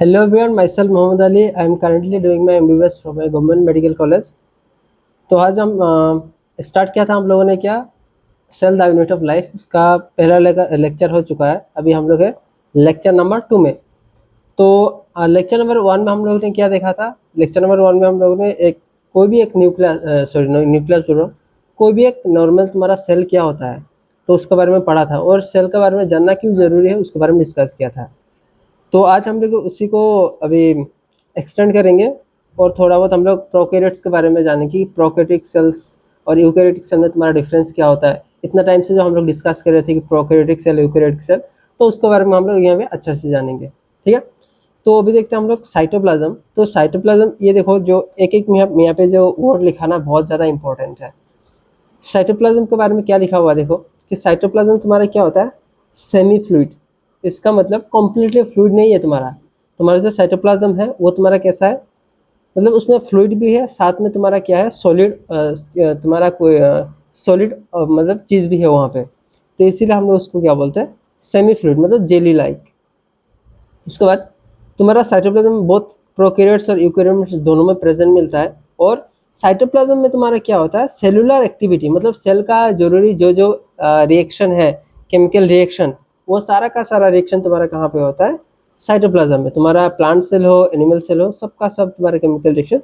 Hello everyone, myself Mohammad Ali. I am currently doing my MBBS from a government medical college. तो आज हम start किया था हम लोगों ने क्या cell the unit of life, उसका पहला लेक्चर हो चुका है। अभी हम लोग है लेक्चर नंबर 2 में। तो लेक्चर नंबर 1 में हम लोगों ने क्या देखा था? लेक्चर नंबर 1 में हम लोगों ने एक कोई भी एक न्यूक्लियस बोल रहा हूँ, कोई भी एक नॉर्मल तुम्हारा सेल क्या होता है तो उसके बारे में पढ़ा था, और सेल के बारे में जानना क्यों ज़रूरी है उसके बारे में डिस्कस किया था। तो आज हम लोग उसी को अभी एक्सटेंड करेंगे, और थोड़ा बहुत हम लोग प्रोकैरियोट्स के बारे में जानेंगे कि प्रोकैरियोटिक सेल्स और यूकैरियोटिक सेल में तुम्हारा डिफरेंस क्या होता है। इतना टाइम से जो हम लोग डिस्कस कर रहे थे कि प्रोकैरियोटिक सेल यूकैरियोटिक सेल, तो उसके बारे में हम लोग यहाँ पे अच्छे से जानेंगे। ठीक है, तो अभी देखते हैं हम लोग साइटोप्लाज्म। तो साइटोप्लाज्म ये देखो, जो एक एक यहाँ पे जो वर्ड लिखाना बहुत ज़्यादा इंपॉर्टेंट है। साइटोप्लाज्म के बारे में क्या लिखा हुआ देखो कि साइटोप्लाज्म तुम्हारा क्या होता है, सेमी फ्लूइड। इसका मतलब कम्प्लीटली फ्लूइड नहीं है तुम्हारा। तुम्हारा जो साइटोप्लाज्म है वो तुम्हारा कैसा है, मतलब उसमें फ्लूइड भी है, साथ में तुम्हारा क्या है सॉलिड, तुम्हारा कोई सॉलिड मतलब चीज़ भी है वहाँ पे। तो इसीलिए हम लोग उसको क्या बोलते हैं, सेमी फ्लूइड, मतलब जेली लाइक। इसके बाद तुम्हारा साइटोप्लाज्म बहुत प्रोकैरियोट्स और यूकैरियोट्स दोनों में प्रेजेंट मिलता है। और साइटोप्लाज्म में तुम्हारा क्या होता है, सेलुलर एक्टिविटी, मतलब सेल का जरूरी जो जो रिएक्शन है, केमिकल रिएक्शन, वो सारा का सारा रिएक्शन तुम्हारा कहाँ पे होता है, साइटोप्लाज्म में। तुम्हारा प्लांट सेल हो, एनिमल सेल हो, सबका सब तुम्हारा केमिकल रिएक्शन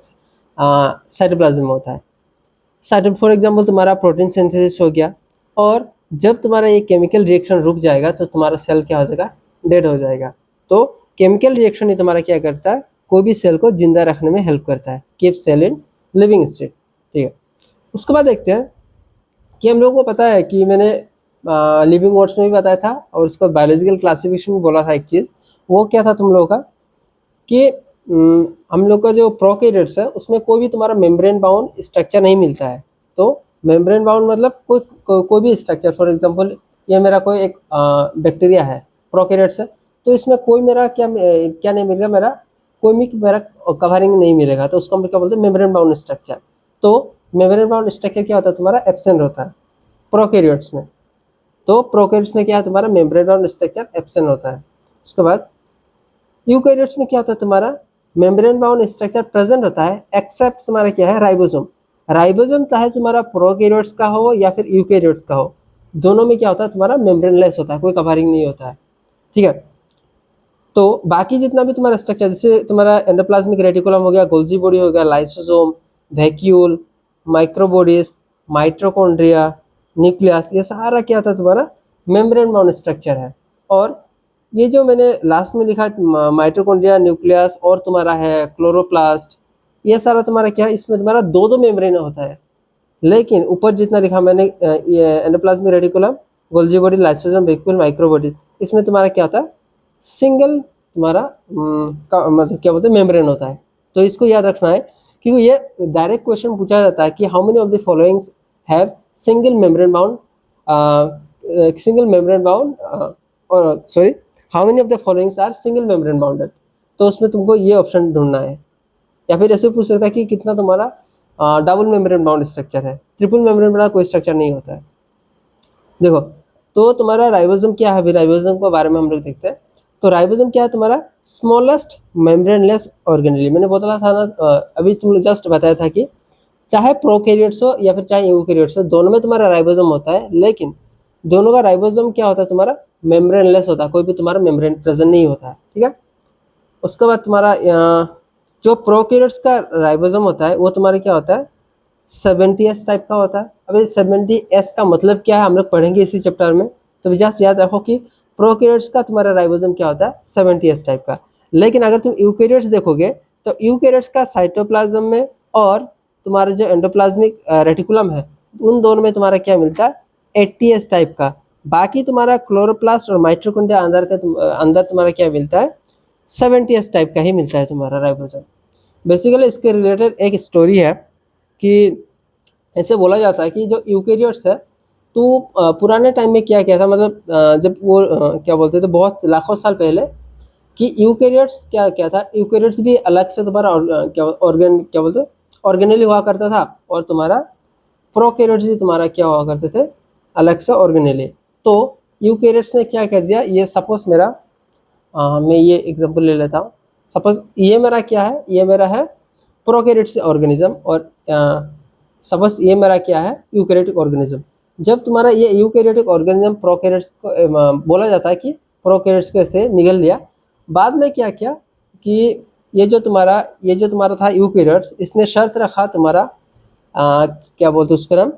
साइटोप्लाज्म में होता है। फॉर एग्जाम्पल तुम्हारा प्रोटीन सिंथेसिस हो गया, और जब तुम्हारा ये केमिकल रिएक्शन रुक जाएगा तो तुम्हारा सेल क्या हो जाएगा, डेड हो जाएगा। तो केमिकल रिएक्शन ही तुम्हारा क्या करता है, कोई भी सेल को जिंदा रखने में हेल्प करता है, keep cell in living state. ठीक है, उसके बाद देखते हैं कि हम लोगों को पता है कि मैंने लिविंग वर्ड्स में भी बताया था, और उसका बायोलॉजिकल क्लासिफिकेशन में बोला था एक चीज़। वो क्या था तुम लोगों का कि हम लोग का जो प्रोकैरियोट्स है उसमें कोई भी तुम्हारा मेम्ब्रेन बाउंड स्ट्रक्चर नहीं मिलता है। तो मेम्ब्रेन बाउंड मतलब कोई भी स्ट्रक्चर, फॉर एग्जांपल ये मेरा कोई एक बैक्टीरिया है, प्रोकैरियोट्स है, तो इसमें कोई मेरा क्या नहीं मिलेगा, मेरा कोई भी मेरा कवरिंग नहीं मिलेगा, तो उसको हम क्या बोलते हैं, मेम्ब्रेन बाउंड स्ट्रक्चर। तो मेम्ब्रेन बाउंड स्ट्रक्चर क्या होता है, तुम्हारा एब्सेंट होता है प्रोकैरियोट्स में। तो प्रोकैरियोट्स में क्या है, तुम्हारा मेम्ब्रेन बाउंड स्ट्रक्चर एब्सेंट होता है। उसके बाद यूकैरियोट्स में क्या होता है, तुम्हारा मेम्ब्रेन बाउंड स्ट्रक्चर प्रेजेंट होता है, एक्सेप्ट तुम्हारा क्या है, राइबोसोम। राइबोसोम चाहे तुम्हारा प्रोकैरियोट्स का हो या फिर यूकैरियोट्स का हो, दोनों में क्या होता है, तुम्हारा मेम्ब्रेनलेस होता है, कोई कवरिंग नहीं होता है। ठीक है, तो बाकी जितना भी तुम्हारा स्ट्रक्चर, जैसे तुम्हारा एंडोप्लाज्मिक रेटिकुलम हो गया, गोल्जी बॉडी हो गया, lysosome, vacuole, microbodies, mitochondria, nucleus, ये सारा क्या होता है, तुम्हारा मेम्ब्रेन बाउंड स्ट्रक्चर है। और ये जो मैंने लास्ट में लिखा माइटोकॉन्ड्रिया, न्यूक्लियस और तुम्हारा है क्लोरोप्लास्ट, ये सारा तुम्हारा क्या है, इसमें तुम्हारा दो दो मेम्ब्रेन होता है। लेकिन ऊपर जितना लिखा मैंने, ये endoplasmic reticulum, Golgi body, lysosome, vacuole, microbody, इसमें तुम्हारा क्या होता है, सिंगल तुम्हारा मतलब क्या बोलते हैं, मेम्ब्रेन होता है। तो इसको याद रखना है, क्योंकि ये डायरेक्ट क्वेश्चन पूछा जाता है कि how many of the followings have single membrane bound, single membrane bound, और sorry, how many of the followings are single membrane bounded. तो उसमें तुमको ये ऑप्शन ढूंढना है। या फिर ऐसे पूछ सकता है कि कितना तुम्हारा डबल मेम्ब्रेन बाउंड स्ट्रक्चर है, ट्रिपल मेम्ब्रेन बाउंड कोई स्ट्रक्चर नहीं होता है। देखो, तो तुम्हारा राइबोसोम क्या है, अभी राइबोसोम के बारे में हम लोग देखते हैं। तो राइबोसोम क्या है, तुम्हारा स्मॉलेस्ट मेम्ब्रेनलेस ऑर्गेनेली। मैंने बोला था ना, अभी तुमने जस्ट बताया था कि चाहे प्रोकैरियोट्स हो या फिर चाहे यूकैरियोट्स हो, दोनों में तुम्हारा राइबोसोम होता है, लेकिन दोनों का राइबोसोम क्या होता है, तुम्हारा मेम्ब्रेनलेस होता है, कोई भी तुम्हारा मेम्ब्रेन प्रेजेंट नहीं होता है। ठीक है, उसके बाद तुम्हारा जो प्रोकैरियोट्स का राइबोसोम होता है वो तुम्हारा क्या होता है, 70s टाइप का होता है। अब ये 70s का मतलब क्या है, हम लोग पढ़ेंगे इसी चैप्टर में। तो जस्ट याद रखो कि प्रोकैरियोट्स का तुम्हारा राइबोसोम क्या होता है, 70s टाइप का। लेकिन अगर तुम यूकैरियोट्स देखोगे तो यूकैरियोट्स का साइटोप्लाज्म में और तुम्हारा जो एंडोप्लाज्मिक रेटिकुलम है, उन दोनों में तुम्हारा क्या मिलता है, 80s टाइप का। बाकी तुम्हारा क्लोरोप्लास्ट और माइटोकॉन्ड्रिया अंदर तुम्हारा क्या मिलता है, 70s टाइप का ही मिलता है तुम्हारा राइबोसोम। बेसिकली इसके रिलेटेड एक स्टोरी है कि ऐसे बोला जाता है कि जो यूकैरियोट्स है, तो पुराने टाइम में क्या किया था, मतलब जब वो क्या बोलते थे, बहुत लाखों साल पहले, कि यूकैरियोट्स क्या क्या था, यूकैरियोट्स भी अलग से तुम्हारा क्या बोलते, ऑर्गेनेली हुआ करता था, और तुम्हारा प्रोकैरियोट्स भी तुम्हारा क्या हुआ करते थे, अलग से ऑर्गेनेली। तो यूकैरियोट्स ने क्या कर दिया, ये सपोज मेरा मैं ये एग्जांपल ले लेता हूँ सपोज ये मेरा क्या है, ये मेरा है प्रोकैरियोटिक ऑर्गेनिज्म, और सपोज ये मेरा क्या है यूकैरियोटिक ऑर्गेनिज्म। जब तुम्हारा ये यूकैरियोटिक ऑर्गेनिज्म प्रोकैरियोट्स को बोला जाता है कि प्रोकैरियोट्स को ऐसे निगल लिया। बाद में क्या किया कि ये जो तुम्हारा था यूकैरियोट्स, इसने शर्त रखा तुम्हारा क्या बोलते उसका नाम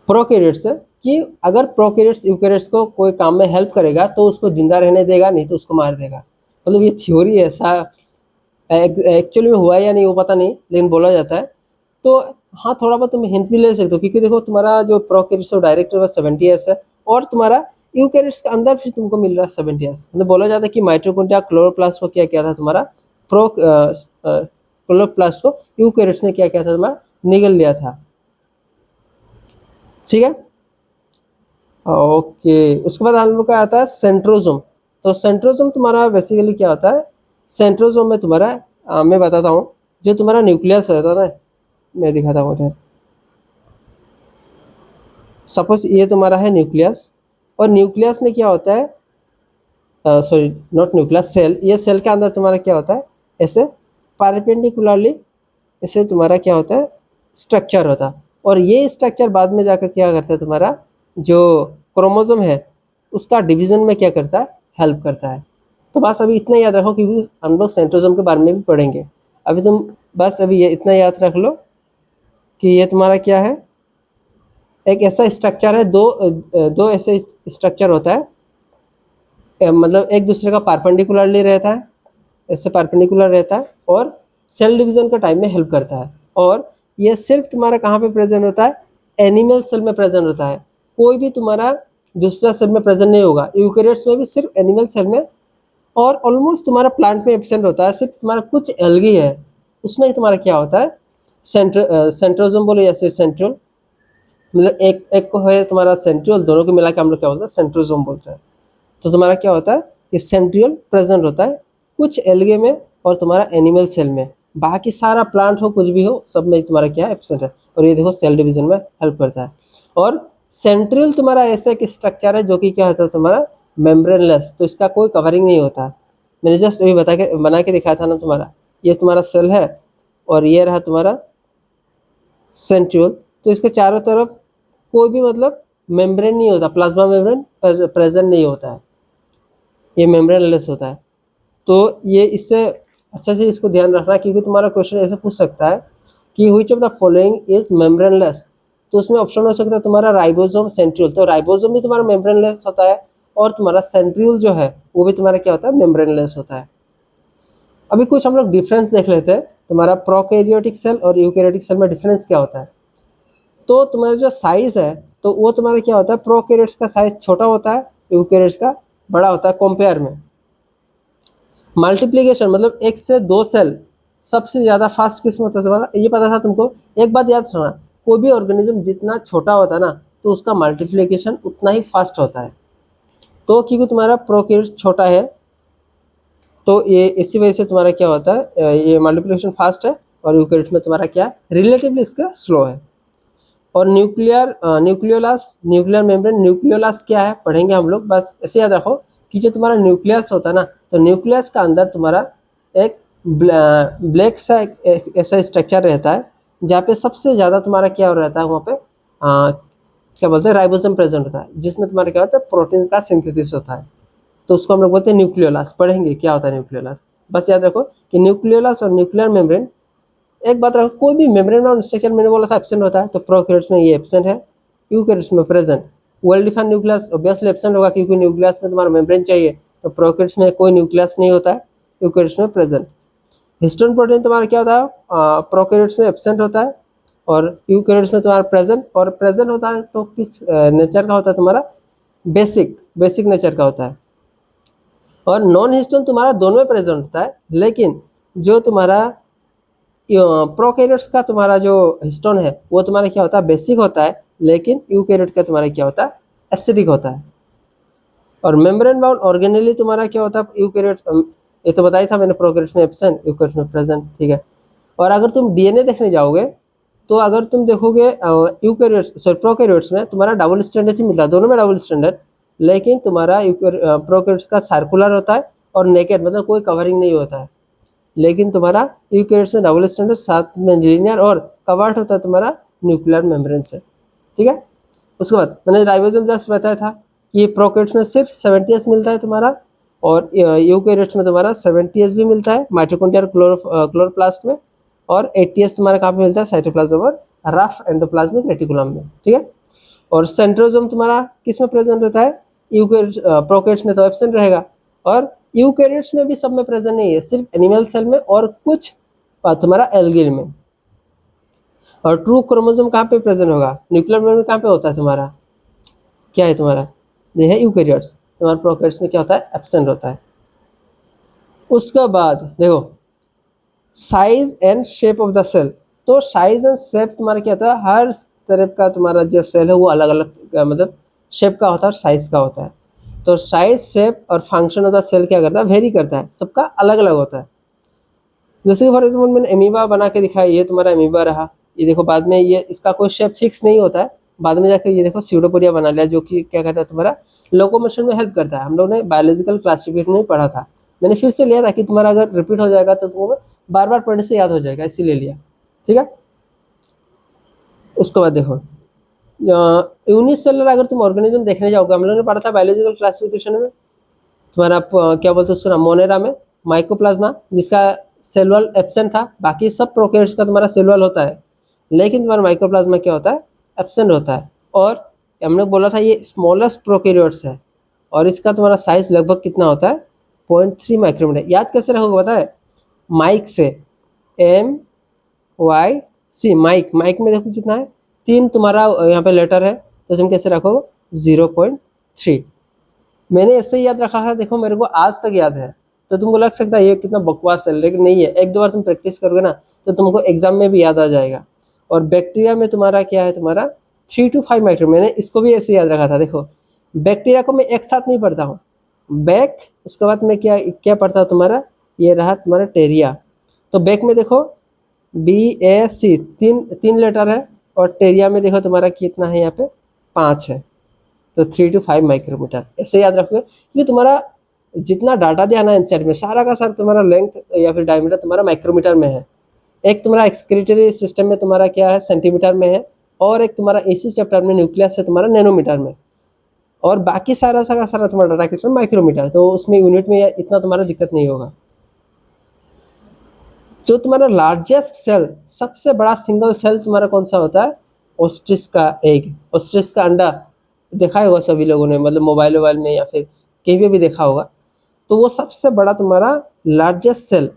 प्रोकैरियोट्स है, कि अगर प्रोकैरियोट्स यूकैरियोट्स को कोई काम में हेल्प करेगा तो उसको जिंदा रहने देगा, नहीं तो उसको मार देगा। मतलब ये थ्योरी है, ऐसा एक्चुअली में हुआ है या नहीं वो पता नहीं, लेकिन बोला जाता है। तो हाँ, थोड़ा बहुत तुम हिंट भी ले सकते हो, क्योंकि देखो तुम्हारा जो प्रोकैरियोट्स डायरेक्ट 70s है, और तुम्हारा यूकैरियोट्स के अंदर फिर तुमको मिल रहा है 70s। मतलब बोला जाता है कि माइटोकॉन्ड्रिया क्लोरोप्लास्ट को क्या किया था तुम्हारा क्लोरोप्लास्ट को यूकैरियोट्स ने क्या किया था तुम्हारा निगल लिया था। ठीक है, ओके। उसके बाद हम लोग का आता है सेंट्रोजोम। तो सेंट्रोजोम तुम्हारा बेसिकली क्या होता है, सेंट्रोजोम में तुम्हारा मैं बताता हूँ, जो तुम्हारा न्यूक्लियस रहता है ना, मैं दिखाता हूँ इधर। सपोज ये तुम्हारा है न्यूक्लियस, और न्यूक्लियस में क्या होता है, सॉरी नॉट न्यूक्लियस, सेल। ये सेल के अंदर तुम्हारा क्या होता है, ऐसे परपेंडिकुलरली ऐसे तुम्हारा क्या होता है स्ट्रक्चर होता है, और ये स्ट्रक्चर बाद में जाकर क्या करता है, तुम्हारा जो क्रोमोसोम है उसका डिवीजन में क्या करता है, हेल्प करता है। तो बस अभी इतना याद रखो, क्योंकि हम लोग सेंट्रोजोम के बारे में भी पढ़ेंगे। अभी तुम बस अभी ये इतना याद रख लो कि ये तुम्हारा क्या है, एक ऐसा स्ट्रक्चर है, दो ऐसे स्ट्रक्चर होता है, मतलब एक दूसरे का परपेंडिकुलरली रहता है, ऐसे परपेंडिकुलर रहता है, और सेल डिवीजन का टाइम में हेल्प करता है। और ये सिर्फ तुम्हारा कहाँ पे प्रेजेंट होता है, एनिमल सेल में प्रेजेंट होता है। कोई भी तुम्हारा दूसरा सेल में प्रेजेंट नहीं होगा, यूकैरियोट्स में भी सिर्फ एनिमल सेल में, और ऑलमोस्ट तुम्हारा प्लांट में एब्सेंट होता है। सिर्फ तुम्हारा कुछ एल्गी है उसमें तुम्हारा क्या होता है, सेंट्रोजोम बोले या फिर सेंट्रियोल, मतलब एक एक को है तुम्हारा सेंट्रियोल, दोनों को मिला के हम लोग क्या बोलते हैं, सेंट्रोजोम बोलते हैं। तो तुम्हारा क्या होता है, ये सेंट्रियोल प्रेजेंट होता है कुछ एल्गे में और तुम्हारा एनिमल सेल में। बाकी सारा प्लांट हो कुछ भी हो, सब में तुम्हारा क्या है, एब्सेंट है। और ये देखो सेल डिवीजन में हेल्प करता है। और सेंट्रियोल तुम्हारा ऐसा एक स्ट्रक्चर है जो कि क्या होता है तुम्हारा मेम्ब्रेनलेस, तो इसका कोई कवरिंग नहीं होता। मैंने जस्ट अभी बना के दिखाया था ना तुम्हारा, ये तुम्हारा सेल है और ये रहा तुम्हारा सेंट्रियोल। तो इसके चारों तरफ कोई भी मतलब मेम्ब्रेन नहीं होता, प्लाज्मा मेम्ब्रेन प्रेजेंट नहीं होता है, ये मेम्ब्रेनलेस होता है। तो ये इससे अच्छा से इसको ध्यान रखना, क्योंकि तुम्हारा क्वेश्चन ऐसे पूछ सकता है कि which of the following is membraneless. तो उसमें ऑप्शन हो सकता है तुम्हारा राइबोसोम, सेंट्रियोल। तो राइबोसोम भी तुम्हारा मेम्ब्रेनलेस होता है, और तुम्हारा सेंट्रियोल जो है वो भी तुम्हारा क्या होता है, मेम्ब्रेनलेस होता है। अभी कुछ हम लोग डिफरेंस देख लेते हैं, तुम्हारा प्रोकैरियोटिक सेल और यूकैरियोटिक सेल में डिफरेंस क्या होता है। तो तुम्हारा जो साइज है, तो वो तुम्हारा क्या होता है, प्रोकैरियोट्स का साइज छोटा होता है, यूकैरियोट्स का बड़ा होता है कंपेयर में। मल्टीप्लिकेशन मतलब एक से दो सेल सबसे ज़्यादा फास्ट किस्म होता है तुम्हारा, ये पता था तुमको। एक बात याद रखना, कोई भी ऑर्गेनिज्म जितना छोटा होता है ना, तो उसका मल्टीप्लिकेशन उतना ही फास्ट होता है। तो क्योंकि तुम्हारा प्रोकैरियोट छोटा है, तो ये इसी वजह से तुम्हारा क्या होता है, ये मल्टीप्लिकेशन फास्ट है, और यूकैरियोट में तुम्हारा क्या रिलेटिवली इसका स्लो है। और न्यूक्लियोलास मेम्ब्रेन, न्यूक्लियोलास क्या है पढ़ेंगे हम लोग। बस ऐसे याद रखो कि जो तुम्हारा न्यूक्लियस होता है ना, तो न्यूक्लियस का अंदर तुम्हारा एक ब्लैक सा एक ऐसा स्ट्रक्चर रहता है, जहाँ पे सबसे ज़्यादा तुम्हारा क्या रहता है, वहाँ पे क्या बोलते हैं, राइबोसोम प्रेजेंट होता है, जिसमें तुम्हारा क्या होता है, प्रोटीन का सिंथेसिस होता है। तो उसको हम लोग बोलते हैं न्यूक्लियोलास। पढ़ेंगे क्या होता है न्यूक्लियोलास। बस याद रखो कि न्यूक्लियोलास और न्यूक्लियर मेम्ब्रेन, एक बात रखो, कोई भी मेम्ब्रेन और स्ट्रक्चर मैंने बोला था एब्सेंट होता है, तो प्रोकैरियोट्स में ये एब्सेंट है, यूकैरियोट्स में present. Well defined nucleus obviously absent होगा, क्योंकि न्यूक्लियस में तुम्हारा मेम्ब्रेन चाहिए, तो प्रोकैरियोट्स में कोई न्यूक्लियस नहीं होता है, यूकैरियोट्स में प्रेजेंट। हिस्टोन प्रोटीन तुम्हारा क्या होता है, प्रोकैरियोट्स में एब्सेंट होता है, और यूकैरियोट्स में तुम्हारा प्रेजेंट। और प्रेजेंट होता है तो किस नेचर का होता है, तुम्हारा बेसिक नेचर का होता है। और नॉन हिस्टोन तुम्हारा दोनों में प्रेजेंट होता है, लेकिन जो तुम्हारा प्रोकैरियोट्स का तुम्हारा जो हिस्टोन है वो तुम्हारा क्या होता है, बेसिक होता है, लेकिन यूकैरियोट का तुम्हारा क्या होता है, एसिडिक होता है। और मेम्ब्रेन बाउंड ऑर्गेनेली तुम्हारा क्या होता है, यूकैरियोट, ये तो बताया था मैंने, प्रोकैरियोट्स में एब्सेंट, यूकैरियोट्स में प्रेजेंट। ठीक है। और अगर तुम डीएनए देखने जाओगे, तो अगर तुम देखोगे यूकैरियोट्स सॉरी प्रोकैरियोट्स में तुम्हारा डबल स्टैंडर्ड ही मिलता है, दोनों में डबल स्टैंडर्ड, लेकिन तुम्हारा प्रोकैरियोट्स का सर्कुलर होता है और नेकेड मतलब कोई कवरिंग नहीं होता है। लेकिन तुम्हारा यूकैरियोट्स में डबल स्टैंडर्ड, साथ में लीनियर और कवर्ड होता है तुम्हारा न्यूक्लियर मेम्ब्रेन से, ठीक है। उसके बाद मैंने राइबोसोम जस्ट बताया था कि प्रोकैरियोट्स में सिर्फ 70S मिलता है तुम्हारा, और यूकैरियोट्स में तुम्हारा 70S भी मिलता है माइटोकॉन्ड्रिया क्लोरोप्लास्ट में, और 80S तुम्हारा कहाँ पे मिलता है, साइटोप्लाज्म और रफ एंडोप्लाज्मिक रेटिकुलम में, ठीक है। और सेंट्रोसोम तुम्हारा किस में प्रेजेंट रहता है, प्रोकैरियोट्स में तो एब्सेंट रहेगा, और यूकैरियोट्स में भी सब में प्रेजेंट नहीं है, सिर्फ एनिमल सेल में और कुछ तुम्हारा एल्गी में। और ट्रू क्रोमोसोम कहाँ पे प्रेजेंट होगा, न्यूक्लियर मेम्ब्रेन कहाँ पे होता है तुम्हारा, क्या है तुम्हारा, ये है यूकैरियोट्स, तुम्हारा प्रोकैरियोट्स में क्या होता है, एब्सेंट होता है। उसके बाद देखो size and shape of the cell, तो साइज एंड शेप तुम्हारा क्या होता है, हर तरह का तुम्हारा जो सेल है वो अलग अलग मतलब शेप का होता है, साइज का होता है। तो साइज, शेप और फंक्शन ऑफ द सेल क्या करता है, वेरी करता है, सबका अलग अलग होता है। जैसे कि फॉर एग्जाम्पल मैंने एमीबा बना के दिखाया, ये तुम्हारा एमीबा रहा, ये देखो बाद में ये इसका कोई शेप फिक्स नहीं होता है, बाद में जाकर ये देखो स्यूडोपोडिया बना लिया, जो कि क्या करता है तुम्हारा लोकोमोशन में हेल्प करता है। हम लोग ने बायोलॉजिकल क्लासिफिकेशन में पढ़ा था, मैंने फिर से लिया ताकि तुम्हारा अगर रिपीट हो जाएगा तो तुमको बार बार पढ़ने से याद हो जाएगा, इसीलिए लिया, ठीक है। उसके बाद देखो यूनिसेलुलर अगर तुम ऑर्गेनिज्म देखने जाओगे, हम लोग ने पढ़ा था बायोलॉजिकल क्लासिफिकेशन में तुम्हारा क्या बोलते हैं उसको ना, मोनेरा में माइकोप्लाज्मा जिसका सेल वॉल एब्सेंट था, बाकी सब प्रोकैरियोट्स का तुम्हारा सेल वॉल होता है, लेकिन तुम्हारा माइकोप्लाज्मा क्या होता है, एब्सेंट होता है। और हमने बोला था ये स्मॉलेस्ट प्रोकैरियोट्स है, और इसका तुम्हारा साइज लगभग कितना होता है, 0.3 माइक्रोमीटर। याद कैसे रखोगे पता है, माइक से, MYC माइक, माइक में देखो कितना है, 3 तुम्हारा यहाँ पे लेटर है, तो तुम कैसे रखोगे 0.3। मैंने ऐसे ही याद रखा था, देखो मेरे को आज तक याद है, तो तुमको लग सकता है ये कितना बकवास है, लेकिन नहीं है, एक दो बार तुम प्रैक्टिस करोगे ना तो तुमको एग्जाम में भी याद आ जाएगा। और बैक्टीरिया में तुम्हारा क्या है, तुम्हारा 3 to 5 माइक्रो, मैंने इसको भी ऐसे याद रखा था। देखो बैक्टीरिया को मैं एक साथ नहीं पढ़ता हूँ, बैक उसके बाद में क्या क्या पढ़ता हूँ, तुम्हारा ये रहा तुम्हारा टेरिया। तो बैक में देखो BAC तीन लेटर है, और टेरिया में देखो तुम्हारा कितना है, यहाँ पे 5 है, तो 3 to 5 माइक्रोमीटर ऐसे याद रखोगे, क्योंकि तुम्हारा जितना डाटा दिया ना एनसीईआरटी में सारा का सारा तुम्हारा लेंथ या फिर डायमीटर तुम्हारा माइक्रोमीटर में है। एक तुम्हारा एक्सक्रीटरी सिस्टम में तुम्हारा क्या है, सेंटीमीटर में है, और एक तुम्हारा इसी चैप्टर में न्यूक्लियस है तुम्हारा नैनोमीटर में, और बाकी सारा सारा तुम्हारा डाटा किसमें, माइक्रोमीटर, तो उसमें यूनिट में इतना तुम्हारा दिक्कत नहीं होगा। जो तुम्हारा लार्जेस्ट सेल, सबसे बड़ा सिंगल सेल तुम्हारा कौन सा होता है, ऑस्ट्रिच का एग, ऑस्ट्रिच का अंडा देखा होगा सभी लोगों ने, मतलब मोबाइल वोबाइल में या फिर कहीं पे भी देखा होगा। तो वो सबसे बड़ा तुम्हारा लार्जेस्ट सेल,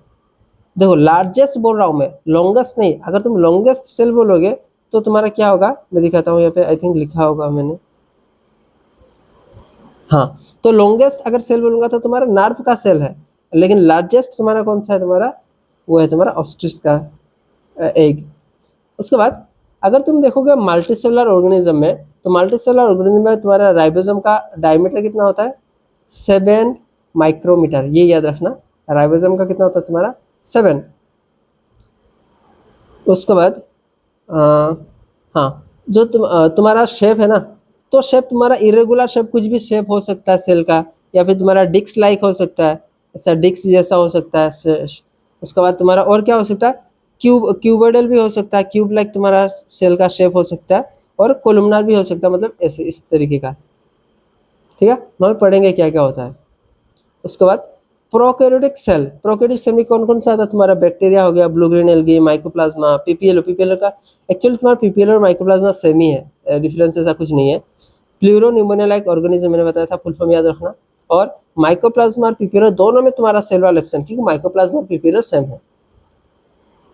देखो लार्जेस्ट बोल रहा हूँ मैं, लॉन्गेस्ट नहीं। अगर तुम लॉन्गेस्ट सेल बोलोगे तो तुम्हारा क्या होगा, मैं दिखाता हूँ यहाँ पे, आई थिंक लिखा होगा मैंने, हाँ। तो लॉन्गेस्ट अगर सेल बोलूंगा तो तुम्हारा नर्व का सेल है, लेकिन लार्जेस्ट तुम्हारा कौन सा है, तुम्हारा वो है तुम्हारा ऑस्ट्रिच का एग। उसके बाद अगर तुम देखोगे मल्टीसेलुलर ऑर्गेनिज्म में, तो मल्टीसेलुलर ऑर्गेनिज्म में तुम्हारा राइबोसोम का डायमीटर कितना होता है, 7 माइक्रोमीटर, ये याद रखना। राइबोसोम का कितना होता है तुम्हारा, 7। उसके बाद हाँ, जो तुम्हारा शेप है ना, तो शेप तुम्हारा इरेगुलर शेप, कुछ भी शेप हो सकता है सेल का, या फिर तुम्हारा डिक्स लाइक हो सकता है, ऐसा डिक्स जैसा हो सकता है। उसके बाद तुम्हारा और क्या हो सकता है, क्यूबोइडल भी हो सकता है, क्यूब लाइक तुम्हारा सेल का शेप हो सकता है, और कोलुमनार भी हो सकता है, मतलब ऐसे इस तरीके का, ठीक है। हम पढ़ेंगे क्या क्या होता है। उसके बाद प्रोकैरियोटिक सेल, प्रोकैरियोटिक सेल में कौन कौन सा आता है, तुम्हारा बैक्टीरिया हो गया, blue green algae, mycoplasma, PPLO, PPLO का एक्चुअली तुम्हारा पीपीएलओ और माइकोप्लाज्मा सेम ही है, डिफरेंस ऐसा कुछ नहीं है। प्लूरो न्यूमोनिया लाइक ऑर्गेनिज्म मैंने बताया था, फुल फॉर्म याद रखना। और माइकोप्लाज्मा और पीपीएलओ दोनों में तुम्हारा सेल वॉल एब्सेंट, क्योंकि माइकोप्लाज्मा और पीपीएलओ सेम है।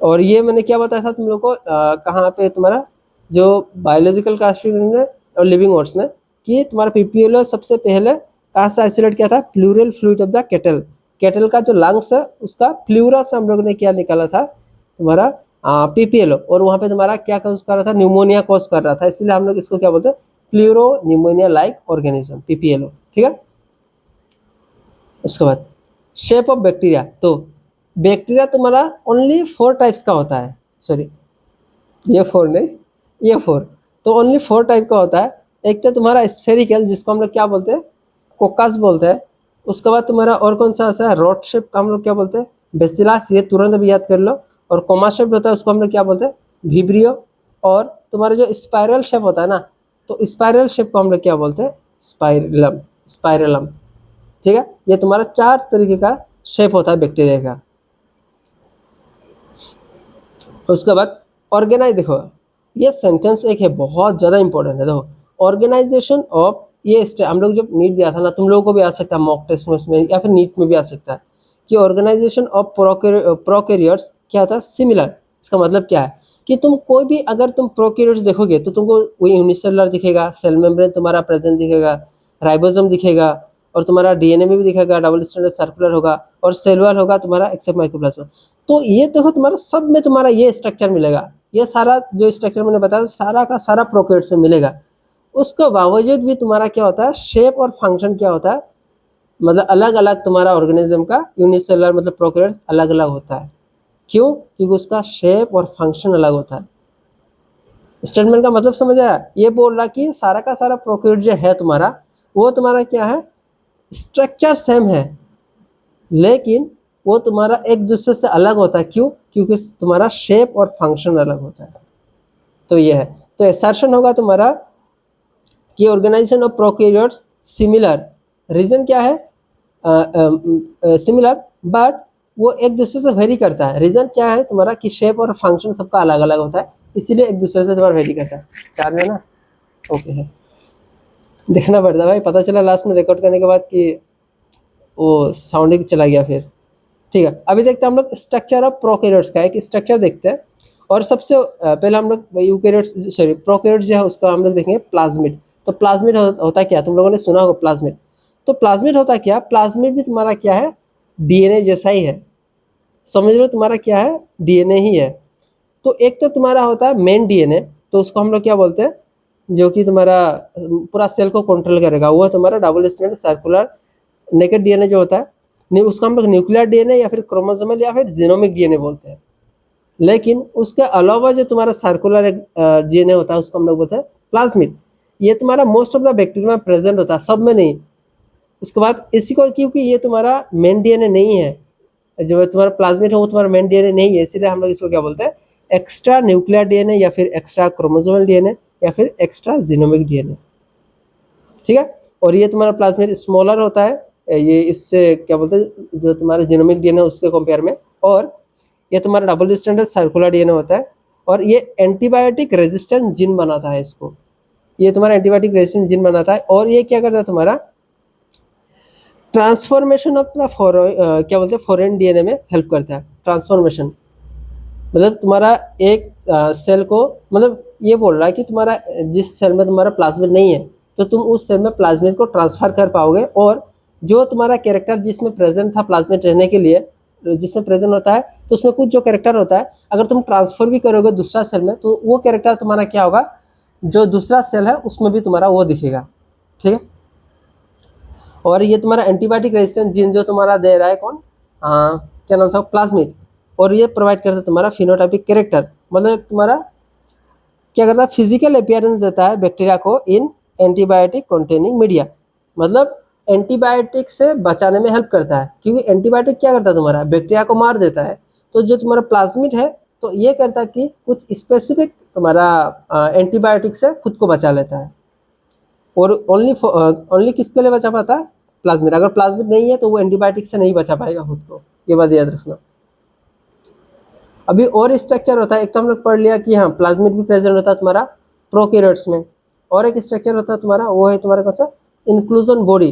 और ये मैंने क्या बताया था तुम लोग को, कहाँ पे तुम्हारा जो बायोलॉजिकल क्लासिफिकेशन में और लिविंग ऑर्ड्स में, कि तुम्हारा पीपीएलओ सबसे पहले कहाँ से आइसोलेट किया था, pleural fluid of the cattle, cattle का जो लंग्स है उसका प्लूरा से हम लोग ने क्या निकाला था, तुम्हारा पीपीएलओ, और वहाँ पे तुम्हारा क्या कॉज कर रहा था, न्यूमोनिया कॉज कर रहा था, इसलिए हम लोग इसको क्या बोलते हैं, pleuro pneumonia like organism, PPLO, ठीक है। उसके बाद शेप ऑफ बैक्टीरिया, तो बैक्टीरिया तुम्हारा ओनली 4 टाइप्स का होता है, सॉरी ये 4 नहीं, ये 4, तो ओनली 4 टाइप का होता है। एक तो तुम्हारा स्फेरिकल, जिसको हम लोग क्या बोलते हैं, कोकस बोलते हैं, उसके बाद तुम्हारा और कौन सा ऐसा है, रॉड शेप का हम लोग क्या बोलते हैं, बेसिलास, ये तुरंत अभी याद कर लो। और कोमा शेप होता है उसको हम लोग क्या बोलते हैं, विब्रियो। और तुम्हारा जो स्पाइरल शेप होता है ना, तो स्पाइरल शेप को हम लोग क्या बोलते हैं, स्पाइरलम, स्पाइरलम। ठीक है, ये तुम्हारा 4 तरीके का शेप होता है बैक्टीरिया का। उसके बाद ऑर्गेनाइज, देखो ये सेंटेंस एक है बहुत ज़्यादा इंपॉर्टेंट है। देखो ऑर्गेनाइजेशन ऑफ, ये हम लोग जब नीट दिया था ना, तुम लोगों को भी आ सकता है मॉक टेस्ट में उसमें, या फिर नीट में भी आ सकता है कि ऑर्गेनाइजेशन ऑफ प्रोकैरियोट्स क्या होता है, सिमिलर। इसका मतलब क्या है कि तुम कोई भी अगर तुम प्रोकैरियोट्स देखोगे तो तुमको वही यूनिसेलुलर दिखेगा, सेल मेम्ब्रेन तुम्हारा प्रेजेंट दिखेगा, राइबोसोम दिखेगा, और तुम्हारा डीएनए में भी दिखेगा, डबल स्टैंडर्ड सर्कुलर होगा, और सेलुलर होगा तुम्हारा एक्सेप्ट माइक्रोप्लाज्मा। तो ये देखो तुम्हारा सब में तुम्हारा ये स्ट्रक्चर मिलेगा, ये सारा जो स्ट्रक्चर मैंने बताया सारा का सारा प्रोकैरियोट्स में मिलेगा। उसके बावजूद भी तुम्हारा क्या होता है, शेप और फंक्शन क्या होता है, मतलब अलग अलग तुम्हारा ऑर्गेनिज्म का यूनिसेलुलर मतलब प्रोकैरियोट्स अलग अलग होता है। क्यों? क्योंकि उसका शेप और फंक्शन अलग होता है। स्टेटमेंट का मतलब समझ आया? ये बोल रहा कि सारा का सारा प्रोकैरियोट जो है तुम्हारा, वो तुम्हारा क्या है, स्ट्रक्चर सेम है, लेकिन वो तुम्हारा एक दूसरे से अलग होता है। क्यों? क्योंकि तुम्हारा शेप और फंक्शन अलग होता है। तो ये है, तो एसर्शन होगा तुम्हारा कि organization of prokaryotes similar. Reason क्या है, सिमिलर, बट वो एक दूसरे से वेरी करता है। रीजन क्या है तुम्हारा कि शेप और फंक्शन सबका अलग अलग होता है, इसीलिए एक दूसरे से तुम्हारा वेरी करता है। चार्ज है ना, ओके है, देखना पड़ता है भाई, पता चला लास्ट में रिकॉर्ड करने के बाद कि वो साउंडिंग चला गया फिर। ठीक है, अभी देखते हैं हम लोग स्ट्रक्चर ऑफ प्रोकैरियोट्स का, एक स्ट्रक्चर देखते हैं। और सबसे पहले हम लोग यूकैरियोट्स सॉरी प्रोकैरियोट्स जो है उसका हम लोग देखेंगे प्लाज्मिड। तो प्लाज्मिड होता क्या, तुम लोगों ने सुना होगा प्लाज्मिड। तो प्लाज्मिड होता क्या, प्लाज्मिड भी तुम्हारा क्या है, डीएनए जैसा ही है। समझ लो तुम्हारा क्या है, डीएनए ही है। तो एक तो तुम्हारा होता है मेन डीएनए, तो उसको हम लोग क्या बोलते हैं, जो कि तुम्हारा पूरा सेल को कंट्रोल करेगा, वो है तुम्हारा double stranded circular naked DNA जो होता है। नहीं, उसको हम लोग न्यूक्लियर डीएनए या फिर क्रोमोसोमल या फिर जीनोमिक डीएनए बोलते हैं। लेकिन उसके अलावा जो तुम्हारा सर्कुलर डीएनए होता है उसको हम लोग बोलते हैं प्लाज्मिड। ये तुम्हारा मोस्ट ऑफ द बैक्टीरिया में प्रेजेंट होता है, सब में नहीं। उसके बाद इसी को, क्योंकि ये तुम्हारा मेन डीएनए नहीं है, जो तुम्हारा प्लाज्मिड है वो तुम्हारा मेन डीएनए नहीं है, इसीलिए हम लोग इसको क्या बोलते हैं, एक्स्ट्रा न्यूक्लियर डीएनए या फिर एक्स्ट्रा क्रोमोसोमल डीएनए या फिर एक्स्ट्रा जीनोमिक डीएनए। ठीक है, और ये तुम्हारा प्लाज्मिड स्मॉलर होता है, ये इससे क्या बोलते हैं, जो तुम्हारा जीनोमिक डीएनए उसके कंपेयर में। और ये तुम्हारा डबल स्टैंडर्ड सर्कुलर डीएनए होता है, और ये एंटीबायोटिक रेजिस्टेंट जीन बनाता है इसको, ये तुम्हारा एंटीबायोटिक रेजिस्टेंट जीन बनाता है। और ये क्या करता है, तुम्हारा ट्रांसफॉर्मेशन ऑफ द क्या बोलते हैं फॉरेन डीएनए में हेल्प करता है। ट्रांसफॉर्मेशन मतलब तुम्हारा एक सेल को, मतलब ये बोल रहा है कि तुम्हारा जिस सेल में तुम्हारा प्लाज्मिड नहीं है, तो तुम उस सेल में प्लाज्मिड को ट्रांसफर कर पाओगे, और जो तुम्हारा कैरेक्टर जिसमें प्रेजेंट था प्लाज्मिड रहने के लिए, जिसमें प्रेजेंट होता है, तो उसमें कुछ जो कैरेक्टर होता है, अगर तुम ट्रांसफर भी करोगे दूसरा सेल में, तो वो कैरेक्टर तुम्हारा क्या होगा, जो दूसरा सेल है उसमें भी तुम्हारा वो दिखेगा। ठीक है, और ये तुम्हारा एंटीबायोटिक रेजिस्टेंस जीन जो तुम्हारा दे रहा है कौन, क्या नाम था, प्लाज्मिड। और ये प्रोवाइड करता है तुम्हारा फिनोटाइपिक कैरेक्टर, मतलब तुम्हारा क्या करता है, फिजिकल अपीयरेंस देता है बैक्टीरिया को इन एंटीबायोटिक कंटेनिंग मीडिया, मतलब एंटीबायोटिक से बचाने में हेल्प करता है। क्योंकि एंटीबायोटिक क्या करता है, तुम्हारा बैक्टीरिया को मार देता है। तो जो तुम्हारा प्लाज्मिड है, तो ये करता है कि कुछ स्पेसिफिक तुम्हारा एंटीबायोटिक से खुद को बचा लेता है। और ओनली किसके लिए बचा पाता है, प्लाज्मिड। अगर प्लाज्मिड नहीं है तो वो एंटीबायोटिक से नहीं बचा पाएगा खुद को, ये बात याद रखना। अभी और स्ट्रक्चर होता है, एक तो हम लोग पढ़ लिया कि हाँ प्लाज्मिड भी प्रेजेंट होता है तुम्हारा प्रोकैरियोट्स में। और एक स्ट्रक्चर होता है तुम्हारा, वो है तुम्हारा कौन सा, इंक्लूजन बॉडी।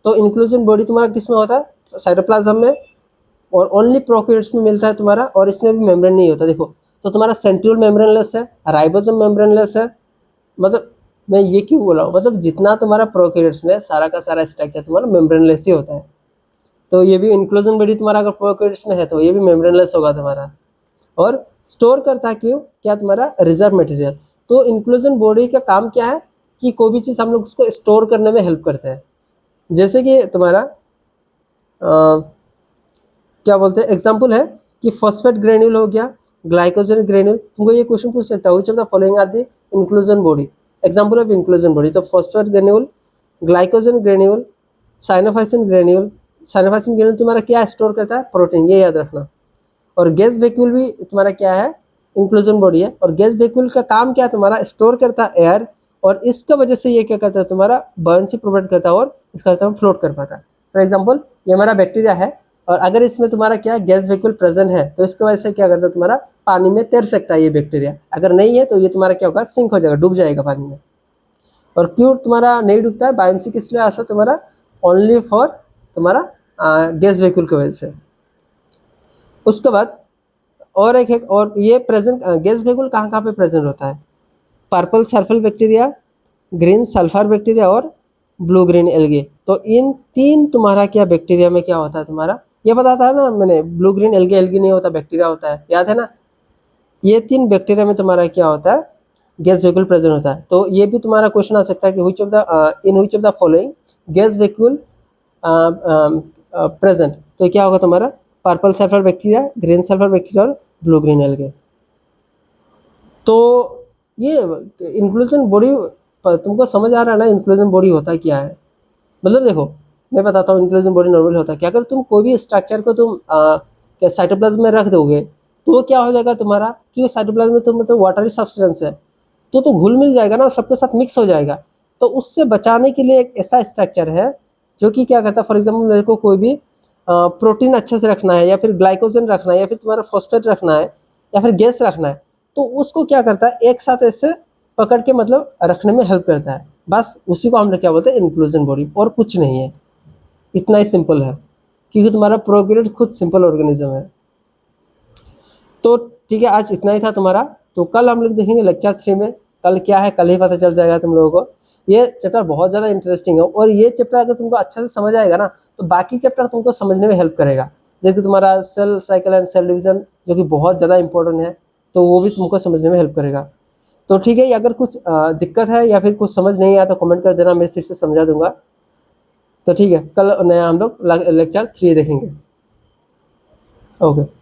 तो इंक्लूजन बॉडी तुम्हारा किस में होता है, साइटोप्लाज्म में, और ओनली प्रोकैरियोट्स में मिलता है तुम्हारा, और इसमें भी मेम्ब्रेन नहीं होता। देखो तो तुम्हारा सेंट्रियोल मेम्ब्रेनलेस है, राइबोसोम मेम्ब्रेनलेस है। मतलब मैं ये क्यों बोला हूँ, मतलब जितना तुम्हारा प्रोकैरियोट्स में सारा का सारा स्ट्रक्चर तुम्हारा मेम्ब्रेनलेस ही होता है। तो ये भी इंक्लूजन बॉडी तुम्हारा अगर प्रोकैरियोट्स में है तो ये भी मेम्ब्रेनलेस होगा तुम्हारा। और स्टोर करता क्यों, क्या तुम्हारा रिजर्व मटेरियल। तो इंक्लूजन बॉडी का काम क्या है कि कोई भी चीज़ हम लोग उसको स्टोर करने में हेल्प करते हैं। जैसे कि तुम्हारा क्या बोलते हैं, एग्जाम्पल है कि फॉस्फेट ग्रेन्यूल हो गया, ग्लाइकोजन ग्रेन्यूल। तुमको ये क्वेश्चन पूछ सकता है, which of the following are the inclusion body, example of inclusion body. तो phosphate granule, glycogen granule, cyanophycin granule, cyanophycin granule तुम्हारा क्या स्टोर करता है, प्रोटीन, ये याद रखना। और गैस वैक्यूल भी तुम्हारा क्या है, इंक्लूजन बॉडी है। और गैस वैक्यूल का काम क्या है, तुम्हारा स्टोर करता है एयर, और इसका वजह से ये क्या करता है, तुम्हारा बॉयंसी प्रोवाइड करता है और इसका फ्लोट कर पाता है। फॉर एग्जाम्पल ये हमारा बैक्टीरिया है, और अगर इसमें तुम्हारा क्या गैस वैक्यूल प्रेजेंट है तो इसकी वजह से क्या करता है, तुम्हारा पानी में तैर सकता है ये बैक्टीरिया। अगर नहीं है तो ये तुम्हारा क्या होगा, सिंक हो जाएगा, डूब जाएगा पानी में। और क्यों तुम्हारा नहीं डूबता है, बायोन्सी किस लिए ऐसा, तुम्हारा ओनली फॉर तुम्हारा गैस वैक्यूल की वजह से। उसके बाद और एक और ये प्रेजेंट गैस वैक्यूल कहाँ कहाँ पे प्रेजेंट होता है, purple sulphur bacteria, green sulphur bacteria और ब्लू ग्रीन एल्गे। तो इन तीन तुम्हारा क्या बैक्टीरिया में क्या होता है, तुम्हारा ये पता था ना मैंने, ब्लू ग्रीन एल्गे, एल्गी नहीं होता, बैक्टीरिया होता है, याद है ना। ये तीन बैक्टीरिया में तुम्हारा क्या होता है, गैस वैक्यूल प्रेजेंट होता है। तो ये भी तुम्हारा क्वेश्चन आ सकता है कि which of the in which of the following gas vacuole present. तो क्या होगा तुम्हारा, purple sulphur bacteria, green sulphur bacteria और ब्लू ग्रीन एल्गे। तो ये इंक्लूजन बॉडी तुमको समझ आ रहा है ना, इंक्लूजन बॉडी होता क्या है। मतलब देखो मैं बताता हूँ इंक्लूजन बॉडी नॉर्मल होता है क्या। अगर तुम कोई भी स्ट्रक्चर को तुम क्या साइटोप्लाज्म में रख दोगे तो वो क्या हो जाएगा तुम्हारा, क्योंकि साइटोप्लाज्म में तो मतलब वाटरी सब्सटेंस है, तो घुल मिल जाएगा ना, सबके साथ मिक्स हो जाएगा। तो उससे बचाने के लिए एक ऐसा स्ट्रक्चर है जो कि क्या करता है, फॉर एग्जाम्पल मेरे को कोई भी प्रोटीन अच्छे से रखना है, या फिर ग्लाइकोजन रखना है, या फिर तुम्हारा फॉस्फेट रखना है, या फिर गैस रखना है, तो उसको क्या करता है, एक साथ ऐसे पकड़ के मतलब रखने में हेल्प करता है। बस उसी को हम लोग क्या बोलते हैं, इंक्लूजन बॉडी, और कुछ नहीं है। इतना ही सिंपल है, क्योंकि तुम्हारा प्रोकैरियोट खुद सिंपल ऑर्गेनिज्म है। तो ठीक है, आज इतना ही था तुम्हारा। तो कल हम लोग देखेंगे लेक्चर 3 में, कल क्या है कल ही पता चल जाएगा तुम लोगों को। ये चैप्टर बहुत ज़्यादा इंटरेस्टिंग है, और ये चैप्टर अगर तुमको अच्छे से समझ आएगा ना तो बाकी चैप्टर तुमको समझने में हेल्प करेगा। जैसे कि तुम्हारा cell cycle and cell division जो कि बहुत ज़्यादा इंपॉर्टेंट है, तो वो भी तुमको समझने में हेल्प करेगा। तो ठीक है, अगर कुछ दिक्कत है या फिर कुछ समझ नहीं आया तो कमेंट कर देना, मैं फिर से समझा दूंगा। तो ठीक है, कल नया हम लोग लेक्चर 3 देखेंगे। ओके।